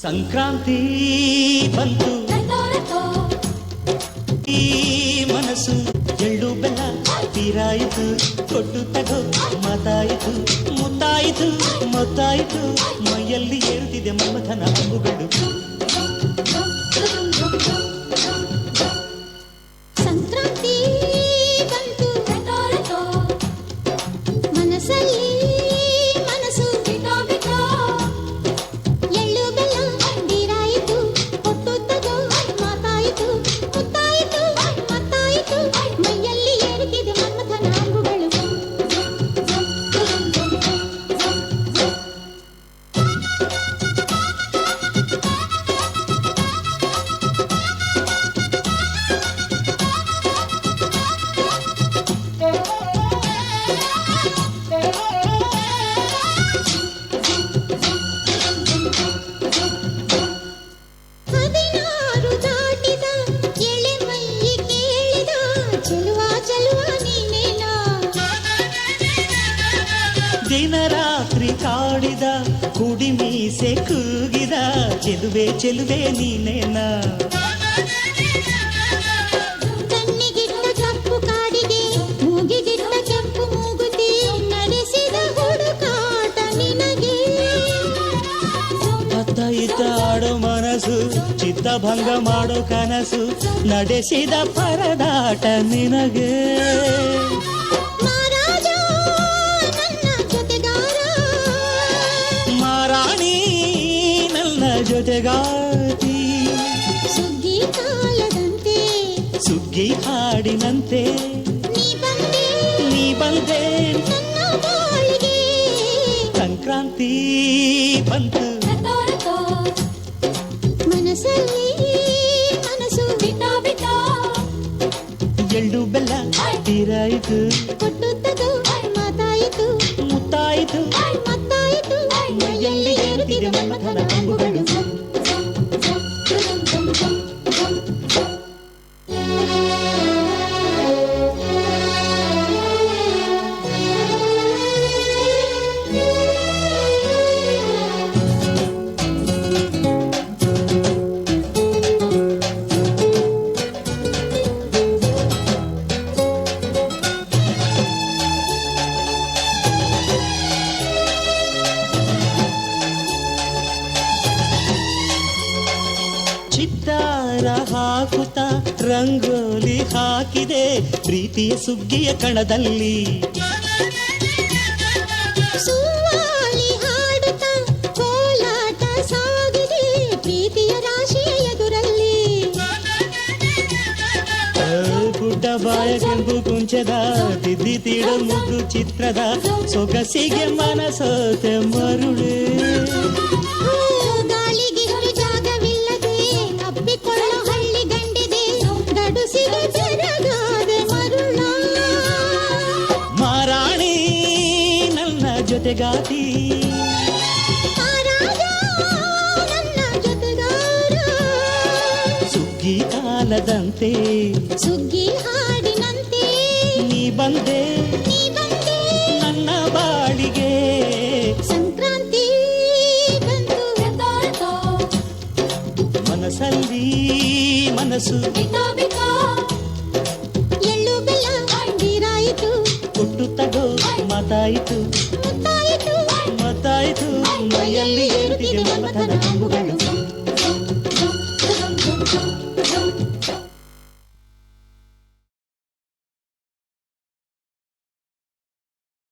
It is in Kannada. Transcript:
ಸಂಕ್ರಾಂತಿ ಬಂತು ಈ ಮನಸ್ಸು ಎಳ್ಳು ಬೆಲ್ಲ ತೀರಾಯಿತು ಕೊಟ್ಟು ತಗೋ ಮಾತಾಯಿತು ಮುತ್ತಾಯಿತು ಮೊತ್ತಾಯಿತು ಮೈಯಲ್ಲಿ ಏರುತ್ತಿದೆ ಮನ್ಮಥನ ಅಂಬುಗಳು ಸಂಕ್ರಾಂತಿ ಬಂತು ಮನಸ್ಸಲ್ಲಿ ಮನಸ್ಸು ಎಳ್ಳು ಬೆಲ್ಲ ತೀರಾಯಿತು ಕೊಟ್ಟು ತಗೋ ಮಾತಾಯಿತು ಮುತ್ತಾಯಿತು ಮತ್ತಾಯಿತು ಮೈಯಲ್ಲಿ ಏರುತ್ತಿದೆ ಮನ್ಮಥನ ಅಂಬುಗಳು ದಿನ ರಾತ್ರಿ ಕಾಡಿದ ಕುಡಿ ಮೀಸೆ ಕೂಗಿದ ಚೆಲುವೆ ಚೆಲುವೆ ನೀನೇನಾ ಕಣ್ಣಿಗಿಟ್ಟ ಕಪ್ಪು ಕಾಡಿಗೆ ಮೂಗಿಗಿಟ್ಟ ಕೆಂಪು ಮೂಗುತಿ ನಡೆಸಿದ ಹುಡುಕಾಟ ನಿನಗೆ ಅತ್ತ ಇತ್ತ ಆಡೋ ಮನಸ್ಸು ಚಿತ್ತಭಂಗ ಮಾಡೋ ಕನಸು ನಡೆಸಿದ ಪರದಾಟ ನಿನಗೆ ಜೊತೆಗಾತಿ ಸುಗ್ಗಿ ಕಾಲದಂತೆ ಸುಗ್ಗಿ ಹಾಡಿನಂತೆ ನೀ ಬಂದೆ ನನ್ನ ಬಾಳಿಗೆ ಸಂಕ್ರಾಂತಿ ಬಂತು ಮನಸ್ಸಲ್ಲಿ ಮನಸ್ಸು ಎಳ್ಳು ಬೆಲ್ಲ ತೀರಾಯಿತು ಕೊಟ್ಟು ತಗೋ ಮಾತಾಯಿತು ಮುತ್ತಾಯಿತು ಮತ್ತಾಯಿತು ಮೈಯಲ್ಲಿ ಏರುತ್ತಿದೆ ಮನ್ಮಥನ ಅಂಬುಗಳು ಚಿತ್ತಾರ ಹಾಕುತ್ತ ರಂಗೋಲಿ ಹಾಕಿದೆ ಪ್ರೀತಿಯ ಸುಗ್ಗಿಯ ಕಣದಲ್ಲಿ ಸುವಾಲಿ ಹಾಡುತ್ತಾ ಕೋಲಾಟ ಸಾಗಿದೆ ಪ್ರೀತಿಯ ರಾಶಿಯ ಎದುರಲ್ಲಿ ಗುಡ್ಡ ಬಾಯ ಕೆಂಪು ಕುಂಚದ ತಿದ್ದಿ ತೀಡ ಮುದ್ದು ಚಿತ್ರದ ಸೊಗಸಿಗೆ ಮನಸೋತೆ ಮರುಳೆ ಗಾಳಿಗಿಷ್ಟು ಜಾಗವಿಲ್ಲದೆ ಅಪ್ಪಿಕೊಳ್ಳೋ ಹಳ್ಳಿ ಗಂಡಿದೆ ಗಡುಸಿಗೆ ಜರಗಾದೆ ಮರುಳ ಮಾರಾಣಿ ನನ್ನ ಜೊತೆಗಾತಿ ನನ್ನ ಜೊತೆಗಾರ ಸುಗ್ಗಿ ಕಾಲದಂತೆ ಸುಗ್ಗಿ ಹಾಡಿನಂತೆ ನೀ ಬಂದೆ ನನ್ನ ಬಾಳಿಗೆ ಸಂಕ್ರಾಂತಿ ಬಂತು ಮನಸ್ಸಲ್ಲಿ ಮನಸ್ಸು ಎಳ್ಳು ಬೆಲ್ಲ ತೀರಾಯಿತು ಕೊಟ್ಟು ತಗೋ ಮಾತಾಯಿತು ಮತ್ತಾಯಿತು ಮೈಯಲ್ಲಿ ಏರುತ್ತಿದೆ ಮನ್ಮಥನ ಅಂಬುಗಳು